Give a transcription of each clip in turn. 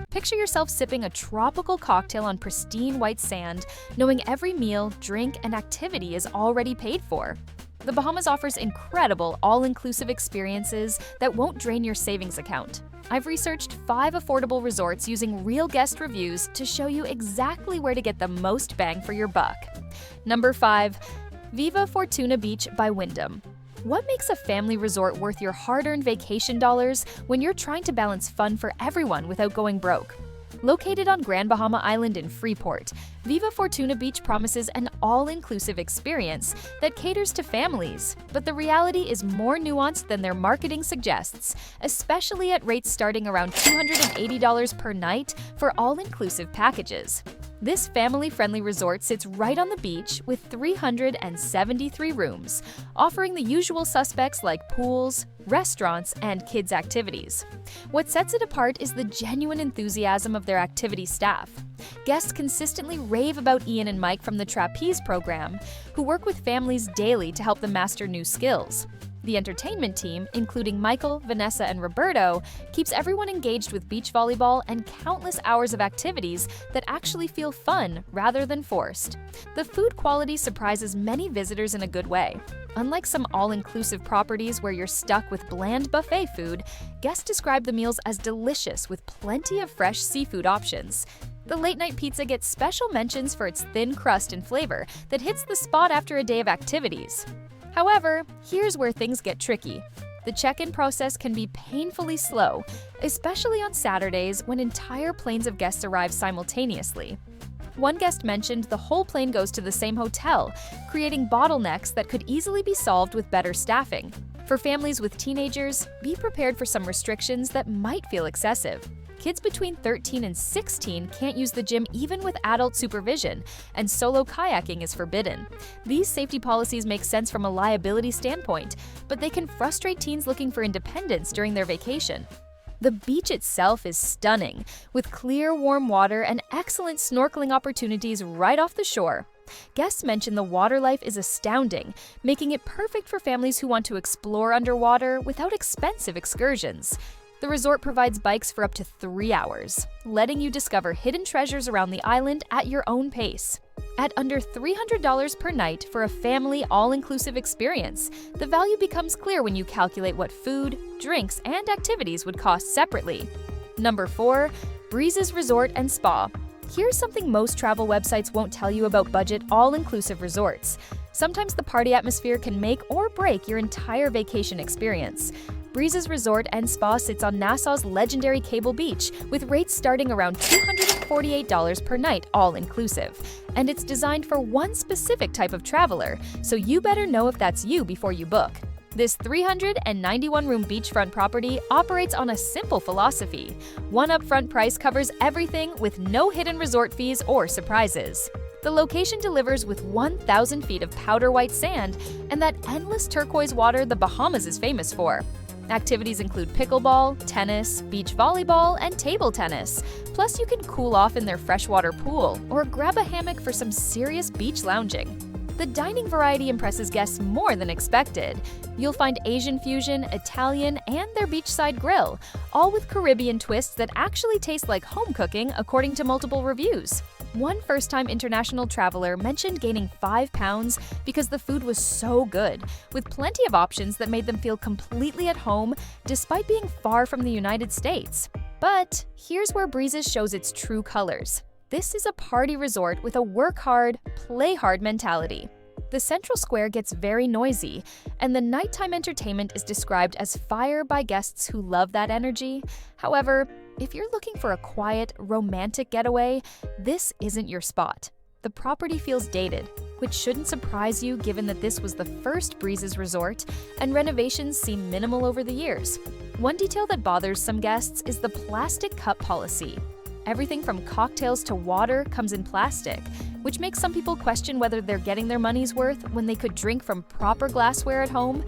Picture yourself sipping a tropical cocktail on pristine white sand, knowing every meal, drink, and activity is already paid for. The Bahamas offers incredible all-inclusive experiences that won't drain your savings account. I've researched 5 affordable resorts using real guest reviews to show you exactly where to get the most bang for your buck. Number 5. Viva Fortuna Beach by Wyndham. What makes a family resort worth your hard-earned vacation dollars when you're trying to balance fun for everyone without going broke? Located on Grand Bahama Island in Freeport, Viva Fortuna Beach promises an all-inclusive experience that caters to families. But the reality is more nuanced than their marketing suggests, especially at rates starting around $280 per night for all-inclusive packages. This family-friendly resort sits right on the beach with 373 rooms, offering the usual suspects like pools, restaurants, and kids' activities. What sets it apart is the genuine enthusiasm of their activity staff. Guests consistently rave about Ian and Mike from the Trapeze program, who work with families daily to help them master new skills. The entertainment team, including Michael, Vanessa, and Roberto, keeps everyone engaged with beach volleyball and countless hours of activities that actually feel fun rather than forced. The food quality surprises many visitors in a good way. Unlike some all-inclusive properties where you're stuck with bland buffet food, guests describe the meals as delicious with plenty of fresh seafood options. The late-night pizza gets special mentions for its thin crust and flavor that hits the spot after a day of activities. However, here's where things get tricky. The check-in process can be painfully slow, especially on Saturdays when entire planes of guests arrive simultaneously. One guest mentioned the whole plane goes to the same hotel, creating bottlenecks that could easily be solved with better staffing. For families with teenagers, be prepared for some restrictions that might feel excessive. Kids between 13 and 16 can't use the gym even with adult supervision, and solo kayaking is forbidden. These safety policies make sense from a liability standpoint, but they can frustrate teens looking for independence during their vacation. The beach itself is stunning, with clear, warm water and excellent snorkeling opportunities right off the shore. Guests mention the water life is astounding, making it perfect for families who want to explore underwater without expensive excursions. The resort provides bikes for up to 3 hours, letting you discover hidden treasures around the island at your own pace. At under $300 per night for a family all-inclusive experience, the value becomes clear when you calculate what food, drinks, and activities would cost separately. Number 4. Breezes Resort and Spa. Here's something most travel websites won't tell you about budget all-inclusive resorts. Sometimes the party atmosphere can make or break your entire vacation experience. Breezes Resort and Spa sits on Nassau's legendary Cable Beach, with rates starting around $248 per night, all-inclusive. And it's designed for one specific type of traveler, so you better know if that's you before you book. This 391-room beachfront property operates on a simple philosophy. One upfront price covers everything with no hidden resort fees or surprises. The location delivers with 1,000 feet of powder white sand and that endless turquoise water the Bahamas is famous for. Activities include pickleball, tennis, beach volleyball, and table tennis. Plus, you can cool off in their freshwater pool or grab a hammock for some serious beach lounging. The dining variety impresses guests more than expected. You'll find Asian fusion, Italian, and their beachside grill, all with Caribbean twists that actually taste like home cooking according to multiple reviews. One first-time international traveler mentioned gaining 5 pounds because the food was so good, with plenty of options that made them feel completely at home despite being far from the United States. But here's where Breezes shows its true colors. This is a party resort with a work hard, play hard mentality. The central square gets very noisy, and the nighttime entertainment is described as fire by guests who love that energy. However, if you're looking for a quiet, romantic getaway, this isn't your spot. The property feels dated, which shouldn't surprise you given that this was the first Breezes resort, and renovations seem minimal over the years. One detail that bothers some guests is the plastic cup policy. Everything from cocktails to water comes in plastic, which makes some people question whether they're getting their money's worth when they could drink from proper glassware at home.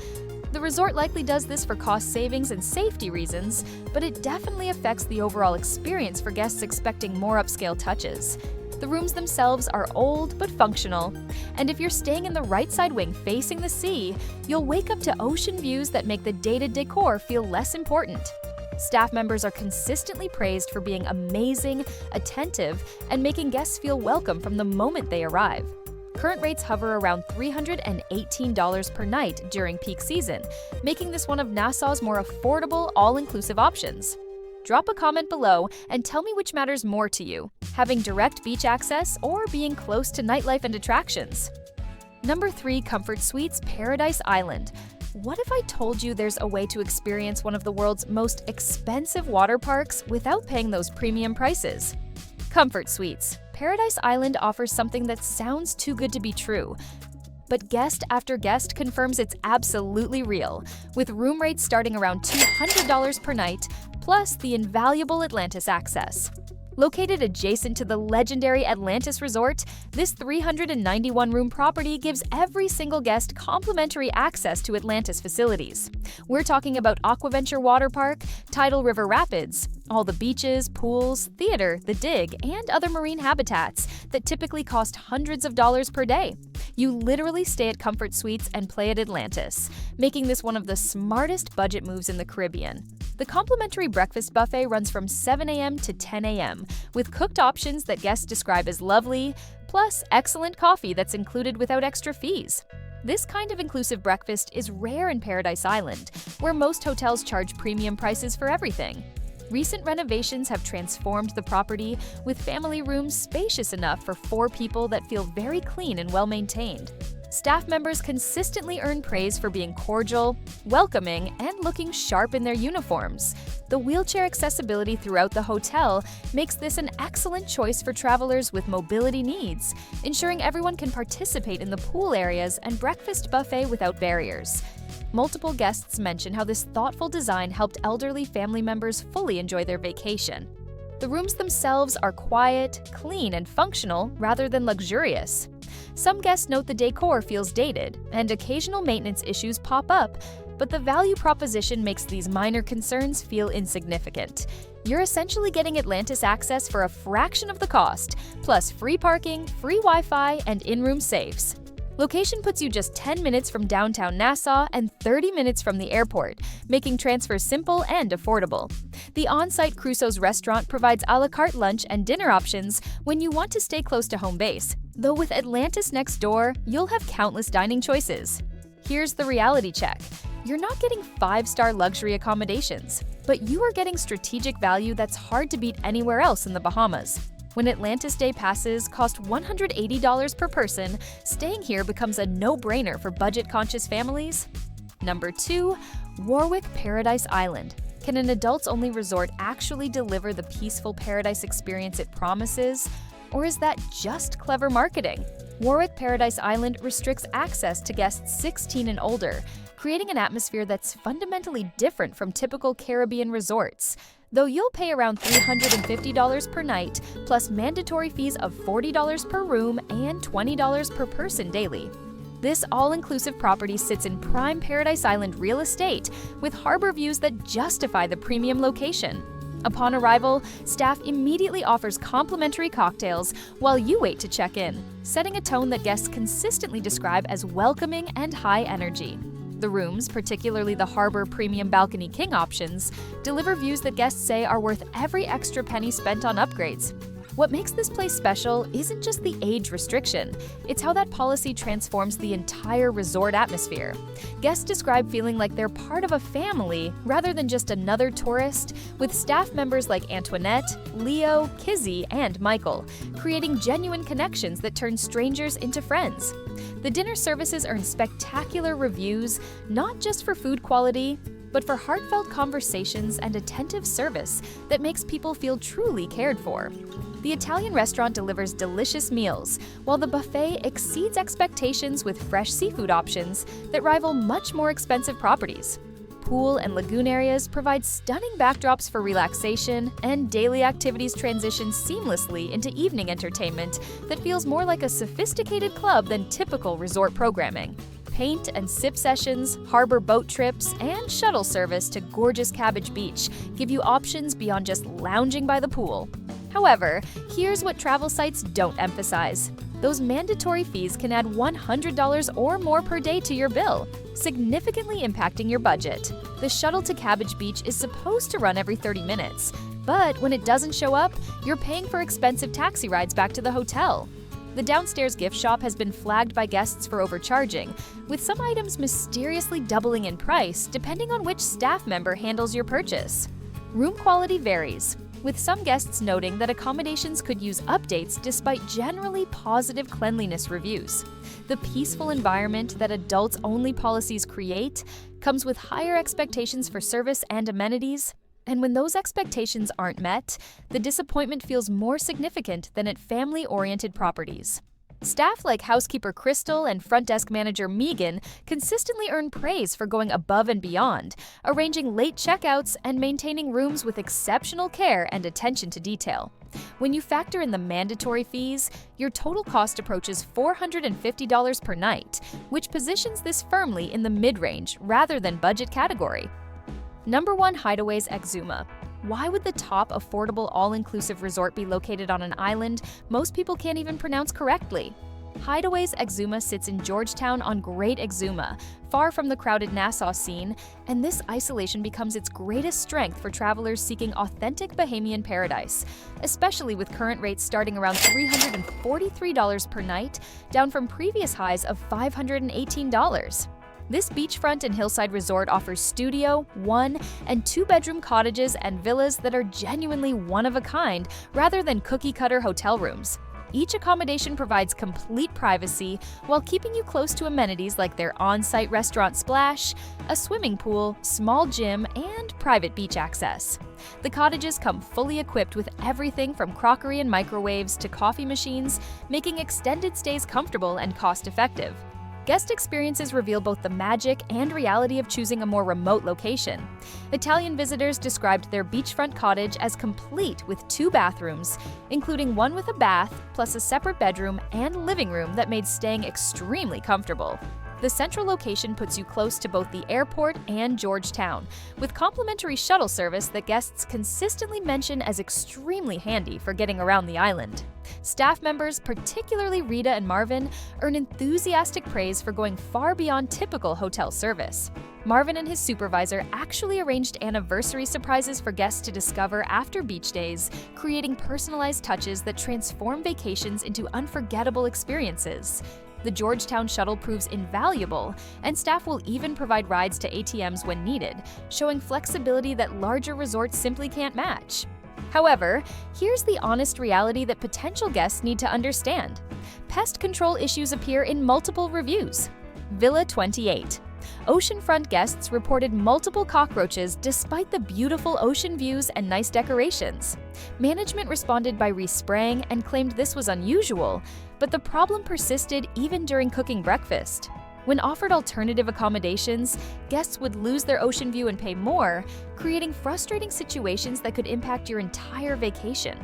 The resort likely does this for cost savings and safety reasons, but it definitely affects the overall experience for guests expecting more upscale touches. The rooms themselves are old but functional, and if you're staying in the right side wing facing the sea, you'll wake up to ocean views that make the dated decor feel less important. Staff members are consistently praised for being amazing, attentive, and making guests feel welcome from the moment they arrive. Current rates hover around $318 per night during peak season, making this one of Nassau's more affordable, all-inclusive options. Drop a comment below and tell me which matters more to you, having direct beach access or being close to nightlife and attractions. Number 3. Comfort Suites Paradise Island. What if I told you there's a way to experience one of the world's most expensive water parks without paying those premium prices? Comfort Suites Paradise Island offers something that sounds too good to be true, but guest after guest confirms it's absolutely real, with room rates starting around $200 per night, plus the invaluable Atlantis access. Located adjacent to the legendary Atlantis Resort, this 391-room property gives every single guest complimentary access to Atlantis facilities. We're talking about Aquaventure Water Park, Tidal River Rapids, all the beaches, pools, theater, the dig, and other marine habitats that typically cost hundreds of dollars per day. You literally stay at Comfort Suites and play at Atlantis, making this one of the smartest budget moves in the Caribbean. The complimentary breakfast buffet runs from 7 a.m. to 10 a.m., with cooked options that guests describe as lovely, plus excellent coffee that's included without extra fees. This kind of inclusive breakfast is rare in Paradise Island, where most hotels charge premium prices for everything. Recent renovations have transformed the property, with family rooms spacious enough for 4 people that feel very clean and well-maintained. Staff members consistently earn praise for being cordial, welcoming, and looking sharp in their uniforms. The wheelchair accessibility throughout the hotel makes this an excellent choice for travelers with mobility needs, ensuring everyone can participate in the pool areas and breakfast buffet without barriers. Multiple guests mention how this thoughtful design helped elderly family members fully enjoy their vacation. The rooms themselves are quiet, clean, and functional rather than luxurious. Some guests note the decor feels dated, and occasional maintenance issues pop up, but the value proposition makes these minor concerns feel insignificant. You're essentially getting Atlantis access for a fraction of the cost, plus free parking, free Wi-Fi, and in-room safes. Location puts you just 10 minutes from downtown Nassau and 30 minutes from the airport, making transfers simple and affordable. The on-site Crusoe's restaurant provides a la carte lunch and dinner options when you want to stay close to home base, though with Atlantis next door, you'll have countless dining choices. Here's the reality check. You're not getting 5-star luxury accommodations, but you are getting strategic value that's hard to beat anywhere else in the Bahamas. When Atlantis Day passes cost $180 per person, staying here becomes a no-brainer for budget-conscious families. Number 2. Warwick Paradise Island. Can an adults-only resort actually deliver the peaceful paradise experience it promises? Or is that just clever marketing? Warwick Paradise Island restricts access to guests 16 and older, creating an atmosphere that's fundamentally different from typical Caribbean resorts. Though you'll pay around $350 per night, plus mandatory fees of $40 per room and $20 per person daily. This all-inclusive property sits in prime Paradise Island real estate, with harbor views that justify the premium location. Upon arrival, staff immediately offers complimentary cocktails while you wait to check in, setting a tone that guests consistently describe as welcoming and high energy. The rooms, particularly the Harbor Premium Balcony King options, deliver views that guests say are worth every extra penny spent on upgrades. What makes this place special isn't just the age restriction, it's how that policy transforms the entire resort atmosphere. Guests describe feeling like they're part of a family rather than just another tourist, with staff members like Antoinette, Leo, Kizzy, and Michael, creating genuine connections that turn strangers into friends. The dinner services earn spectacular reviews, not just for food quality, but for heartfelt conversations and attentive service that makes people feel truly cared for. The Italian restaurant delivers delicious meals, while the buffet exceeds expectations with fresh seafood options that rival much more expensive properties. Pool and lagoon areas provide stunning backdrops for relaxation, and daily activities transition seamlessly into evening entertainment that feels more like a sophisticated club than typical resort programming. Paint and sip sessions, harbor boat trips, and shuttle service to gorgeous Cabbage Beach give you options beyond just lounging by the pool. However, here's what travel sites don't emphasize. Those mandatory fees can add $100 or more per day to your bill, significantly impacting your budget. The shuttle to Cabbage Beach is supposed to run every 30 minutes, but when it doesn't show up, you're paying for expensive taxi rides back to the hotel. The downstairs gift shop has been flagged by guests for overcharging, with some items mysteriously doubling in price depending on which staff member handles your purchase. Room quality varies, with some guests noting that accommodations could use updates despite generally positive cleanliness reviews. The peaceful environment that adults-only policies create comes with higher expectations for service and amenities, and when those expectations aren't met, the disappointment feels more significant than at family-oriented properties. Staff like housekeeper Crystal and front desk manager Megan consistently earn praise for going above and beyond, arranging late checkouts and maintaining rooms with exceptional care and attention to detail. When you factor in the mandatory fees, your total cost approaches $450 per night, which positions this firmly in the mid-range rather than budget category. Number 1. Hideaways Exuma. Why would the top affordable all-inclusive resort be located on an island most people can't even pronounce correctly? Hideaways Exuma sits in Georgetown on Great Exuma, far from the crowded Nassau scene, and this isolation becomes its greatest strength for travelers seeking authentic Bahamian paradise, especially with current rates starting around $343 per night, down from previous highs of $518. This beachfront and hillside resort offers studio, 1- and 2-bedroom cottages and villas that are genuinely one-of-a-kind rather than cookie-cutter hotel rooms. Each accommodation provides complete privacy while keeping you close to amenities like their on-site restaurant Splash, a swimming pool, small gym, and private beach access. The cottages come fully equipped with everything from crockery and microwaves to coffee machines, making extended stays comfortable and cost-effective. Guest experiences reveal both the magic and reality of choosing a more remote location. Italian visitors described their beachfront cottage as complete with 2 bathrooms, including one with a bath, plus a separate bedroom and living room that made staying extremely comfortable. The central location puts you close to both the airport and Georgetown, with complimentary shuttle service that guests consistently mention as extremely handy for getting around the island. Staff members, particularly Rita and Marvin, earn enthusiastic praise for going far beyond typical hotel service. Marvin and his supervisor actually arranged anniversary surprises for guests to discover after beach days, creating personalized touches that transform vacations into unforgettable experiences. The Georgetown shuttle proves invaluable, and staff will even provide rides to ATMs when needed, showing flexibility that larger resorts simply can't match. However, here's the honest reality that potential guests need to understand. Pest control issues appear in multiple reviews. Villa 28. Oceanfront guests reported multiple cockroaches despite the beautiful ocean views and nice decorations. Management responded by respraying and claimed this was unusual, but the problem persisted even during cooking breakfast. When offered alternative accommodations, guests would lose their ocean view and pay more, creating frustrating situations that could impact your entire vacation.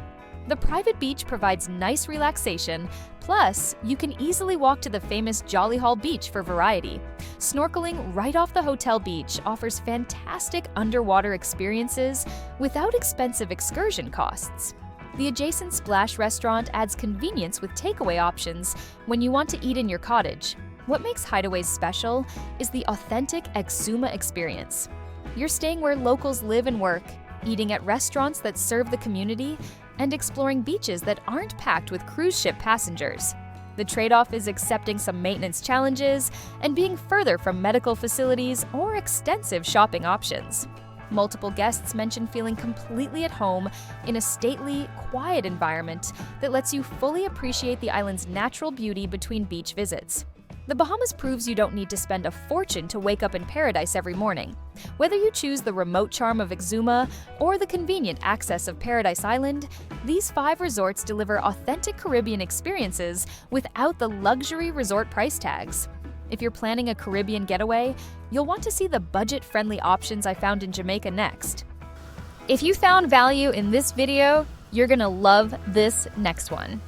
The private beach provides nice relaxation, plus you can easily walk to the famous Jolly Hall Beach for variety. Snorkeling right off the hotel beach offers fantastic underwater experiences without expensive excursion costs. The adjacent Splash restaurant adds convenience with takeaway options when you want to eat in your cottage. What makes Hideaways special is the authentic Exuma experience. You're staying where locals live and work, eating at restaurants that serve the community, and exploring beaches that aren't packed with cruise ship passengers. The trade-off is accepting some maintenance challenges and being further from medical facilities or extensive shopping options. Multiple guests mention feeling completely at home in a stately, quiet environment that lets you fully appreciate the island's natural beauty between beach visits. The Bahamas proves you don't need to spend a fortune to wake up in paradise every morning. Whether you choose the remote charm of Exuma or the convenient access of Paradise Island, these 5 resorts deliver authentic Caribbean experiences without the luxury resort price tags. If you're planning a Caribbean getaway, you'll want to see the budget-friendly options I found in Jamaica next. If you found value in this video, you're gonna love this next one.